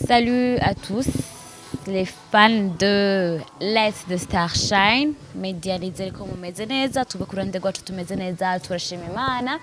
Salut à tous les fans de Let's the Star Shine media nizere ko mumeze neza tuba kurande gwacu tumeze neza turashima Imana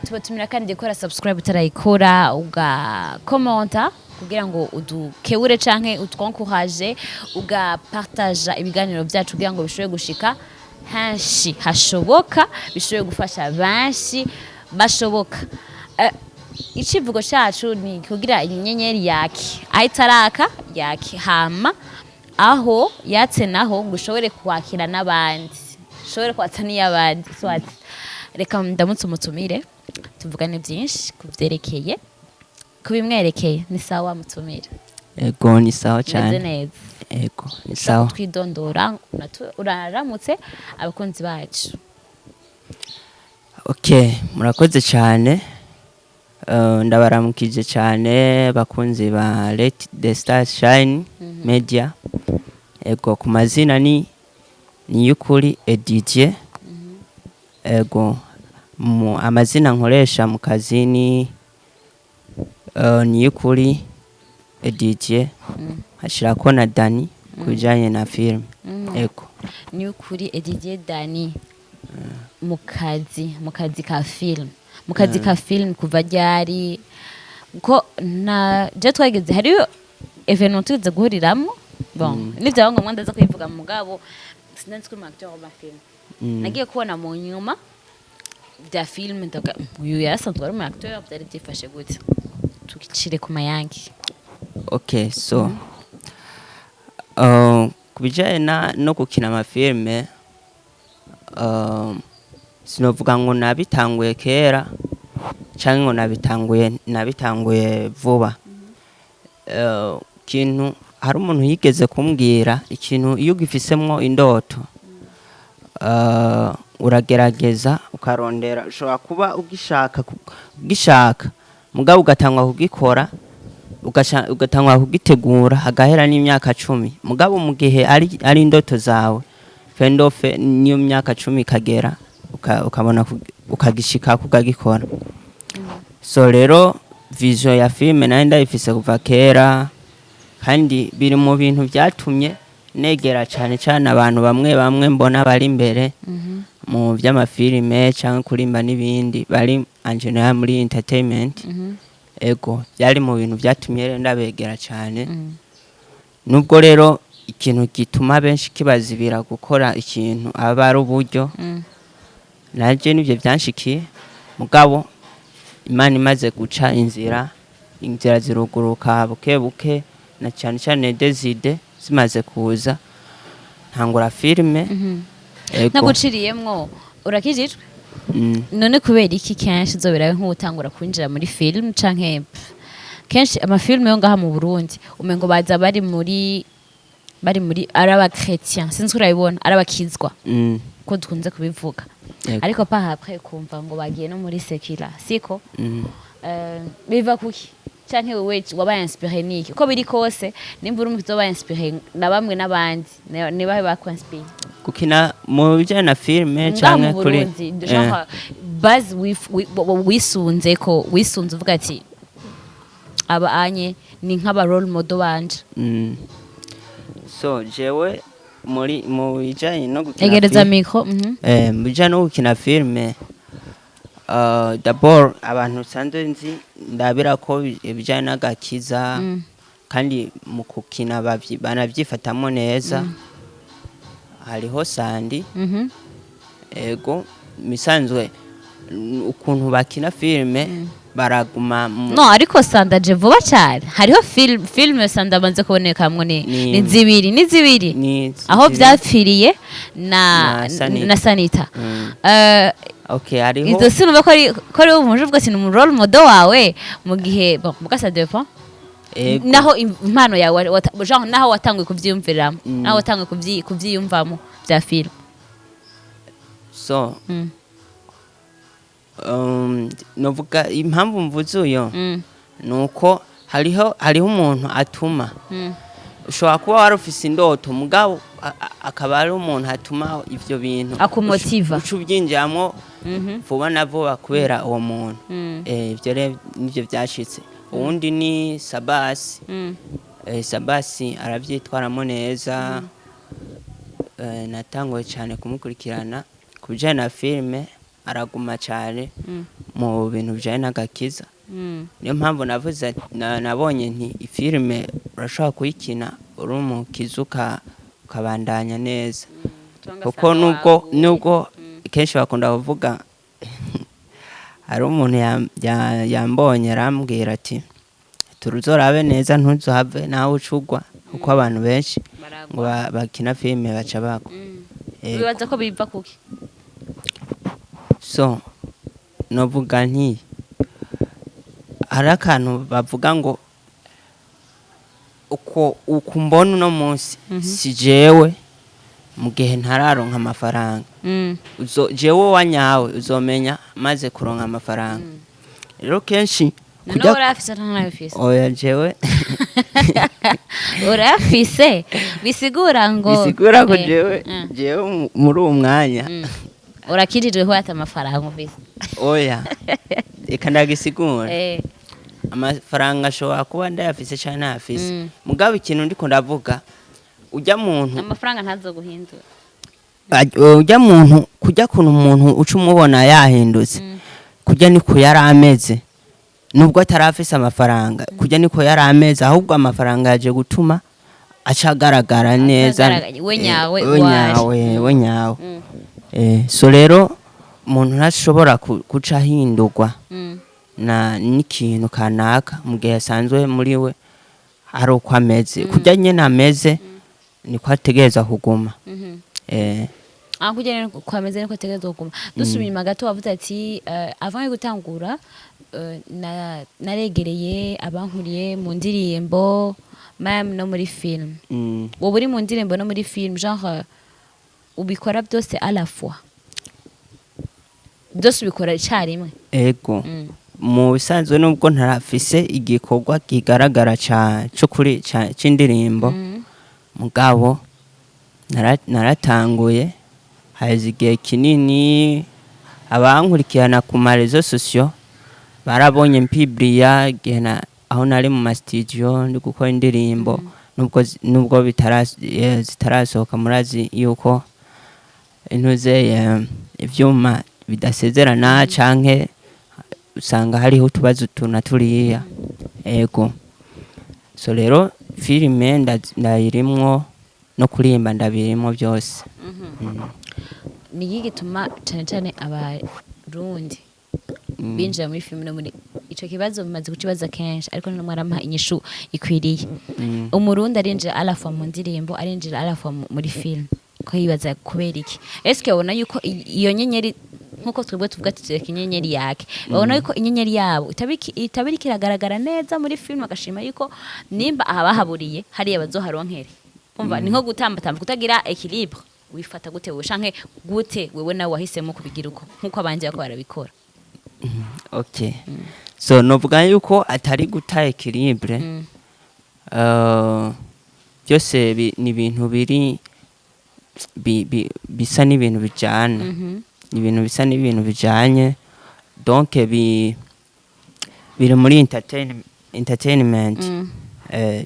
tubatumira kandi gukora subscribe utarayikora uga commenta kugira ngo udukebure canke utwankourager uga partage ibiganiro byacu kugira ngo bishobore gushika henshi hashoboka bishobore gufasha benshi bashoboka ikivugo cyacu ni kugira inyenyeri yake ahitaraka yake hama aho yatse naho ngo ushobore kwakira n'abandi ushobore kwatsa n'iyabandi swati reka ndamutse umutumire tuvugane byinshi kuvyerekeye kubimwerekeye ni sawa mutumire ego ni sawa cyane neza ego ni sawa twidondora uraramutse abakunzi bacu okay murakoze cyane ndabaramukije cyane bakunzi ba Let the Star Shine media ego ku mazina ni yukuri Edidie ego amazina nkoresha mu kazi ni yukuri Edidie hashirako na Dani kujanye na film ego ni yukuri Edidie Dani mu kazi ka film mukazi ka film kuva ryari ko na je twageze hari evenement tuze guhuriramo bon nivyo ngo mwandaza kuyivuga mu mugabo sinanzi ko acteur wa film nagiye kubona mu nyuma bya film ndaga uyu yasanzwe ari acteur byari byifashe gute tukicire ku mayangi okay so kubijanye no gukina ama filme sinovuga ngo nabitanguye kera canke ngo nabitanguye vuba kintu hari umuntu yigeze kumbwira ikintu iyo ugifisemwo indoto uragerageza ukarondera ushobora kuba ugishaka mugabo ugatangwa kugikora ugatangwa kugitegura hagahera n'imyaka 10 mugabo mu gihe ari indoto zawe fendofe niyo myaka 10 kagera ukabona ukagishika kugagikora so rero vision ya filme nayo ndayifise kuva kera kandi biri mu bintu byatumye negera cyane cyane abantu bamwe mbona bari imbere mu by'amafilme cyangwa kurimba n'ibindi bari engineer muri entertainment ego byari mu bintu byatumye ndabegera cyane nubwo rero ikintu gituma benshi kibazibira gukora ikintu aba ari uburyo naje nivyo byanshikiye mugabo Imana imaze guca inzira ziruguruka buke na cyane cyane Deside zimaze kuza ntangura filme naguciriyemwo urakijijwe none kubera iki kenshi zoberawe nk'utangura kwinjira muri film canke kenshi amafilme yo ngaha mu Burundi umengo baza bari muri araba chrétien sinzi urabibona arabakizwa ko dukunze kubivuga ariko pa après kumva ngo bagiye no muri sekira siko biva kuki canke wewe wabaye inspiré niki ko biri kose nimba uri umukizo wabaye inspiré na bamwe n'abandi ne bahe bakwanspire gukina mu bijyanye na filme canke kuri genre base wisunze ko wisunze uvuga ati aba anye ni nk'aba role model banje so jewe mu bijanye no gukina egereza micro mu bijanye no gukina filme d'abord abantu sanzwe nzi ndabira ko ibijanye n'agakiza kandi mu kukina banavyifatamo neza hariho sandi ego misanzwe ukuntu bakina filme baraguma no ariko sandaje vuba cyane hariho filme sanda banze kubonekamwe ni zibiri aho byapfiriye na Sanita okay hariho izo sinumva ko ari umuje ubwo sinu role model wawe mu gihe bukasa depa naho impano yawe genre naho watanguye kuvyiyumviramo naho watanguye kuvyiyumvamo bya film so novuga impamvu mvuze uyo nuko hariho umuntu atuma ushobora kuba warufise indoto mugabo akaba ari umuntu atuma ivyo bintu akumotiva ucubyinjamo vuba na vuba kubera uwo muntu ivyo rero nivyo byashitse uwundi ni Sabasi. Mm. Sabasi aravyitwaramo neza. Natanguye cyane kumukurikirana ku bijyanye na filime, araguma cyane mu bintu bijyanye n'agakiza. Niyo mpamvu navuze nabonye nti ifilime urashobora kuyikina uri umukiza ukabandanya neza, kuko nubwo kenshi bakunda kuvuga hari umuntu yambonye arambwira ati turuzorabe neza ntuzohave nawe ucugwa, kuko abantu benshi ngo bakina filime baca bagwa. Bibaza ko biva kuki? So novuga nti hari akantu bavuga ngo uko mbona uno munsi si jewe mu gihe ntararonka amafaranga. Jewe wanyawe uzomenya maze kuronka amafaranga. Rero kenshi kujya urafise ntanafise. Oya jewe urafise bisigura ko jewe muri uwo mwanya urakirijeho ati amafaranga ufise. Oya reka ndagisigura. Amafaranga ashobora kuba ndayafise cyane ntayafise, mugabo ikintu ndiko ndavuga ujya muntu amafaranga ntazoguhindura. Ujya muntu kujya kuntu umuntu uca umubona yahindutse kujya niko yari ameze, nubwo atarafise amafaranga kujya niko yari ameze, ahubwo amafaranga yaje gutuma acagaragara neza we nyawe. So rero umuntu ntashobora guca ahindurwa n'ikintu kanaka mu gihe asanzwe muri we hari uko ameze. Kujya nyine ameze niko ategereza kuguma. Kujya niko ameze niko ategereza kuguma. Dusubiye inyuma gato wavuze ati avant yo gutangura naregereye abankuriye mu ndirimbo même no muri film. Wowe uri mu ndirimbo no muri film, genre ubikora byose à la fois, byose ubikora icyarimwe? Ego. Mu bisanzwe nubwo ntarafise igikorwa kigaragara cyo kuri c'indirimbo, mugabo naratanguye hazi igihe kinini. Abankurikirana ku marezo sosiyo barabonye mpibria igihe aho nari mu mastudio ndi gukora indirimbo, nubwo zitarasohoka. Murazi yuko intuze ivyuma bidasezerana canke usanga hariho utubazo turiya. Ego. So rero filime ndayirimwo no kurimba ndabirimwo byose. Ni iki gituma cyane cyane abarundi binjira muri filime no muri ico kibazo bimaze kukibaza kenshi, ariko no mwaramuha inyishu ikwiriye. Umurundi arinjira alafa mu ndirimbo, arinjira alafa muri film, ko yibaza kubera iki? Eske ubona yuko iyo nyenyeri nkuko twebwe tuvuga tutereka inyenyeri yake, babona yuko inyenyeri yabo itabiri kiragaragara neza muri film, agashima yuko nimba abahaburiye hariya bazoharonkere? Umva ni nko gutamba kutagira equilibre. Wifata gute wewe shanke gute wewe nawe wahisemo kubigira uko nkuko abanje bako barabikora? Okay. So novuga yuko atari guta equilibre. Byose ni ibintu biri bisa n'ibintu bijana. Ibintu bisa n'ibintu bijanye, donc biri muri entertainment.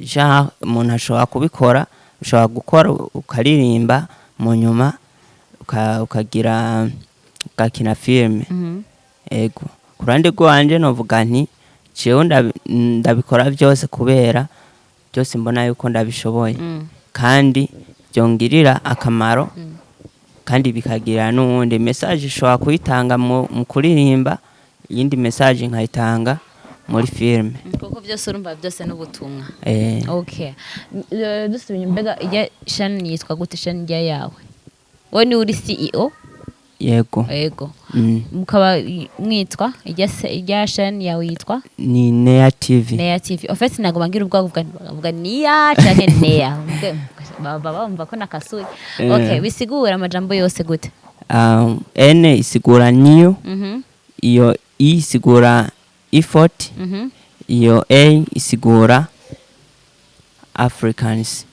Genre umuntu ashobora kubikora, ushobora gukora ukaririmba, mu nyuma ukakina filime. Ego. Kurande rwanje novuga nti jewe ndabikora byose kubera byose mbona yuko ndabishoboye, kandi byongirira akamaro, kandi bikagira n'uwundi message ishobora kuyitanga mu kuririmba, iyindi message nkayitanga muri filime. Kuko byose urumva byose n'ubutumwa. Okay. Dusubiye mbega ya channel yitwa gute? Channel yawe wowe ni uri CEO? Yego. Mukaba mwitwa ijya channel yawe yitwa ni Nea TV. Nea TV. En fait nagomba ngira ubwo bavuga Nia canke Nea. Baba umva ko nakasuye. Okay, bisigura amajambo yose gute? N isigura new. Iyo I isigura effort. Iyo A isigura Africans.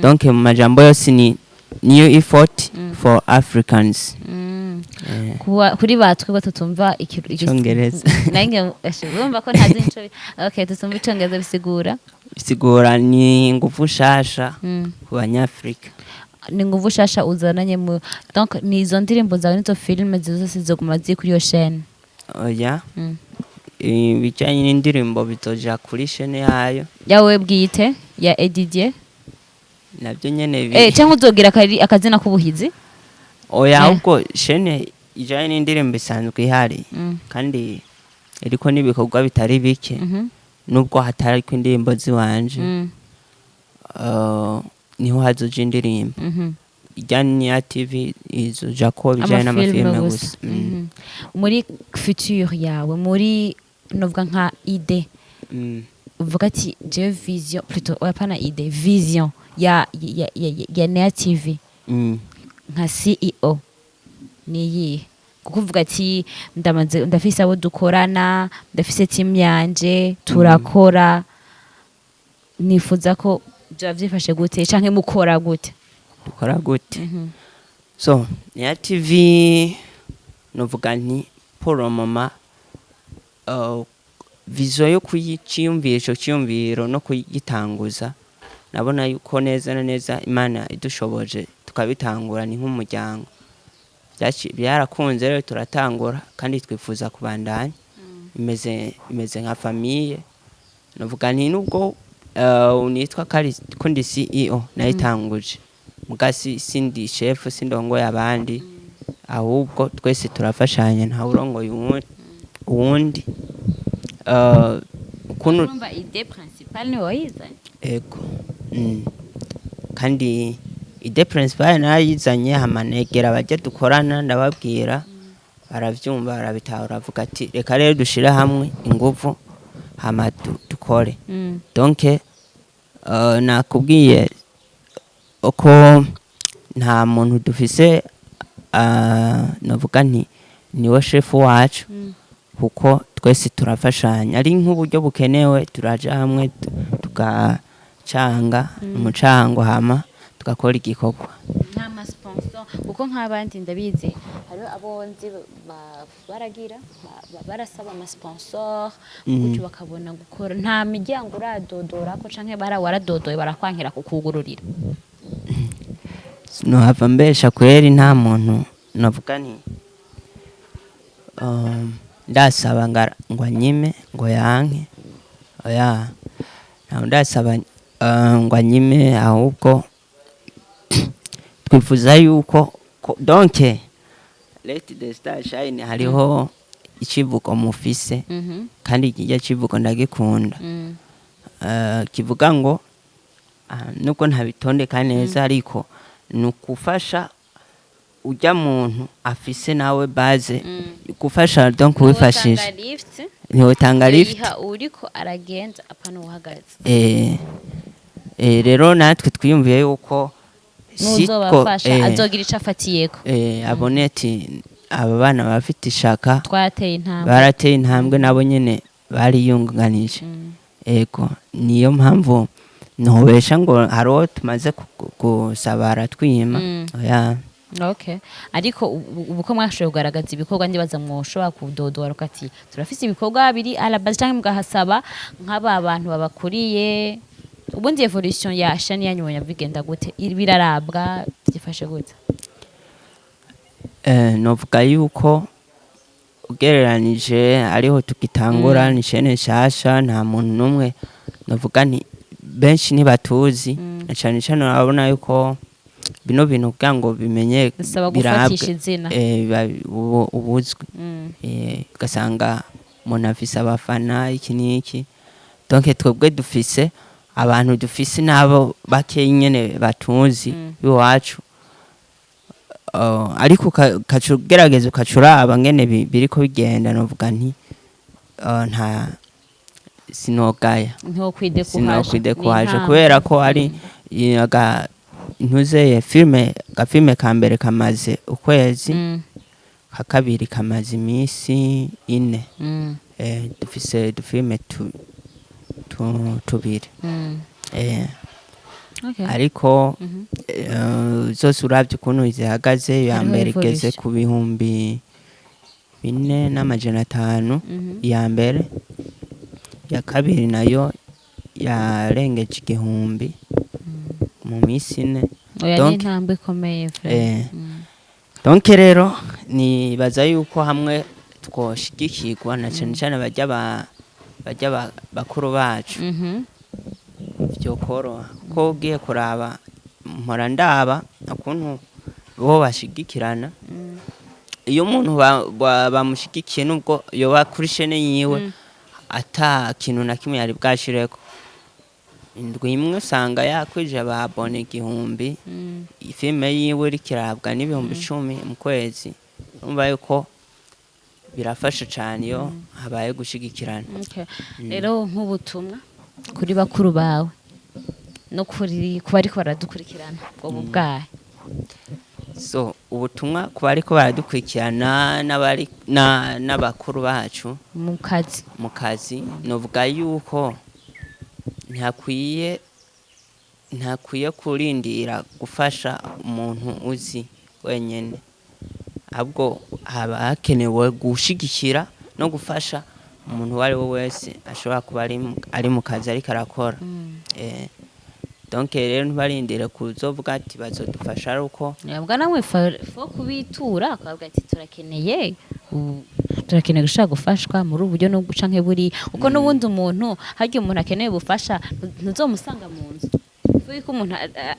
Donc mu majambo yose ni new effort for Africans. kuri batwe batutumva Icongereza. nange urumva ko ntazi ico okay tutumva icongereza bisigura ni ingufu shasha ku banyafrika. ni nguvu shasha uzananye mu donc ni izo ndirimbo zawe nizo filime zose zizoguma ziri kuri iyo chaîne. Oya ibijanye n'indirimbo bizoja kuri chaîne yayo yawe bwite ya Edidier navyo nyene cyangwa uzogira akazina k'ubuhizi. oya ahubwo chaîne ijanye n'indirimbo isanzwe ihari kandi iriko n'ibikorwa bitari bike nubwo hatari ko indirimbo ziwanje niho hazoja indirimbo ijyanye ya TV izoja ko bijanye n'amafilme gusa. muri future yawe muri novuga nka ide uvuga ati je vision plutôt hapana ide vision ya Nea TV nka CEO niyi kuko uvuga ati ndafise abo dukorana ndafise team yanje turakora nifuza ko bya byifashe gute canke mukora gute dukora gute so Nea TV novuga nti pour le moment vision yo kuyiciyumvira ico ciyumviro no kuyitanguza nabona yuko neza na neza Imana idushoboje tukabitangura ni nk'umuryango byarakunze rero turatangura kandi twifuza kubandanya imeze nka famille novuga nti nubwo unitwa kundi CEO nayitanguje mugasi sindi chef sindongoye abandi ahubwo twese turafashanya nta urongoye uwundi kunu ide principale ni wayizanye ego kandi ide principale nayizanye hamanegera abajya dukorana ndababwira baravyumva barabitahura avuga ati reka rero dushira hamwe ingufu hama dukore donc nakubwiye uko nta muntu dufise navuga nti niwe chef wacu kuko twese turafashanya ari nk'uburyo bukenewe turaja hamwe tugacanga umucango hama tugakora igikorwa nta sponsor kuko nk'abandi ndabizi hariho abonzi baragira barasaba ama sponsor kuko bakabona gukora nta miryango uradodora ko canke waradodoye barakwankira kukugururira no hava mbesha kweri nta muntu navuga ni ndasaba ngo anyime ngo yanke oya ndasaba ngo anyime ahubwo twifuza yuko donc let the star shine hariho ikivugo mufise kandi kijya kivugo ndagikunda kivuga ngo nuko ntabitondeka neza ariko nukufasha ujya muntu afise nawe base gufasha donc wifashisha niho tanga lift uriko aragenda apana uhagaze rero natwe twiyumviye yuko nuzobafasha azogira ico afatiyeko abone ati aba bana bafite ishaka twateye intambwe barateye intambwe nabo nyene bariyunganije ego niyo mpamvu ntobesha ngo haro tumaze gusabara twima oya okay ariko ubuko mwashoboye kugaragaza ibikorwa ndibaza mwoshobora kudodora ukati turafise ibikorwa biri à la base cyangwa mugahasaba nk'aba bantu babakuriye ubundi evolution ya shani yanyu bigenda gute birarabwa byifashe gute novuga yuko ugereranije ariho tukitangura ni shene nshasha nta muntu numwe novuga nti benshi ntibatuzi na cyane cyane urabona yuko bino bintu kugira ngo bimenye birabwe ubuzwi ugasanga umuntu afise abafana iki n'iki donc twebwe dufise abantu dufise n'abo bake nyene batuzi biwacu ariko kacugerageza ukacuraba ngene biriko bigenda novuga nti nta sinogaya ntokwidekuhaje kubera ko ari ntuzeye gafilme ka mbere kamaze ukwezi ka kabiri kamaze iminsi 4 dufise dufilme tubiri Okay. ariko zose uravye ukuntu zihagaze ya Hariho mbere igeze evolution. ku bihumbi 4,500 iya mbere, ya kabiri nayo yarengeje igihumbi mu minsi ine. Oya ni Donc, intambwe ikomeye vraiment. donc rero nibaza yuko hamwe twoshigikirwa na cane cane barya bakuru bacu vyokoroha, ko ugiye kuraba mpora ndaba ukuntu bo bashigikirana. Iyo umuntu bamushigikiye nubwo yoba kuri shene yiwe ata kintu na kimwe yari bwashireko, indwi imwe usanga yakwije ababone 1,000, ifilme yiwe irikirabwa n'ibihumbi 10 mu kwezi. Urumva yuko birafasha cane iyo habaye gushigikirana. Okay. Rero nk'ubutumwa kuri bakuru bawe no kuri kuba ariko baradukurikirana ubwo bwahe? So ubutumwa kuba ariko baradukurikirana n'abakuru bacu mu kazi. mu kazi, novuga yuko ntakwiye kurindira gufasha umuntu uzi wenyene, ahubwo haba hakenewe gushigikira no gufasha umuntu uwo ari we wese ashobora kuba ari mu kazi ariko arakora. Donc rero ntibarindire kuzovuga ati bazodufasha, ari uko Yabwa namwe fo kubitura akavuga ati turakeneye gushaka gufashwa muri uburyo no guca nkeburi uko n'ubundi umuntu haryo umuntu akeneye bufasha ntuzomusanga mu nzu. Fuko umuntu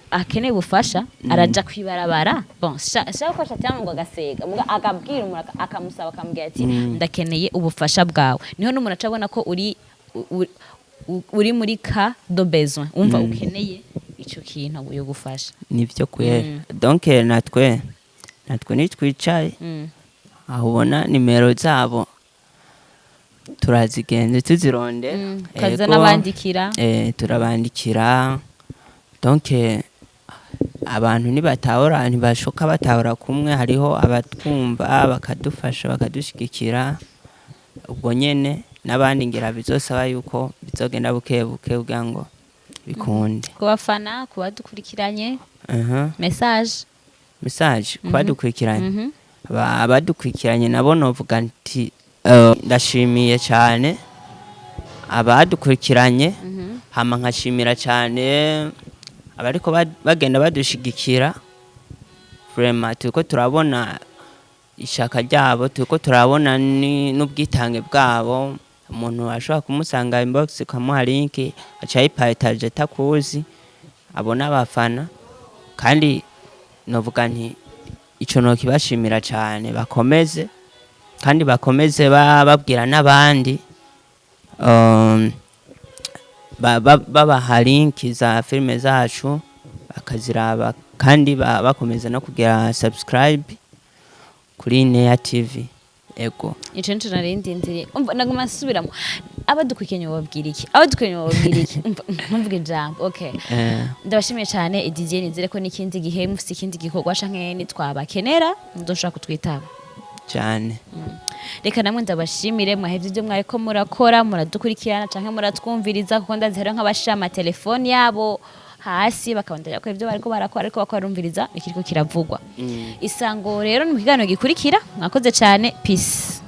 akeneye bufasha araja kwibarabara. Bon, shaka ko cyangwa ngo agasega akabwira umuntu akamusaba akamubwira ati ndakeneye ubufasha bwawe. Niho n'umuntu acabona ko uri muri ka do besoin, umva ukeneye ico kintu yo gufasha. nivyo kwera. Donc natwe nitwicaye aho ubona nimero zabo turazigenze tuzironde, kaza nabandikira turabandikira. Donc abantu ntibashoka batahora kumwe, hariho abatwumva bakadufasha bakadushigikira, ubwo nyene n'abandi ngira bizosaba yuko bizogenda buke kugira ngo bikunde. kubafana kubadukurikiranye message kubadukurikiranye abadukurikiranye nabo novuga nti ndashimiye cyane abadukurikiranye, hama nkashimira cyane abariko bagenda badushigikira. Vraiment turiko turabona ishaka ryabo, turiko turabona n'ubwitange bwabo. Umuntu ashobora kumusanga inbox kamuha link aca yipartage takuzi abona abafana, kandi novuga nti ico no kibashimira cyane. Bakomeze kandi bakomeze babwira n'abandi babaha link za filme zacu bakaziraba, kandi bakomeza no kugira subscribe kuri Neya TV. Ego ico nco narindindiriye umva naguma nsubiramo abadukurikiranye babwira iki ntumvuge ijambo. Okay. Ndabashimiye cyane Didier, nizere ko n'ikindi gihe mufite ikindi gikorwa canke nitwabakenera ndoshaka kutwitaba cyane. Reka namwe ndabashimire mwahevye ibyo mwariko murakora, muradukurikirana canke muratwumviriza, kuko ndazihera nk'abashira amatelefoni yabo hasi bakabandanya ko ibyo bariko barakora ariko bakarumviriza ikiriko kiravugwa. Isango rero ni mu kiganiro gikurikira. Mwakoze cyane, peace.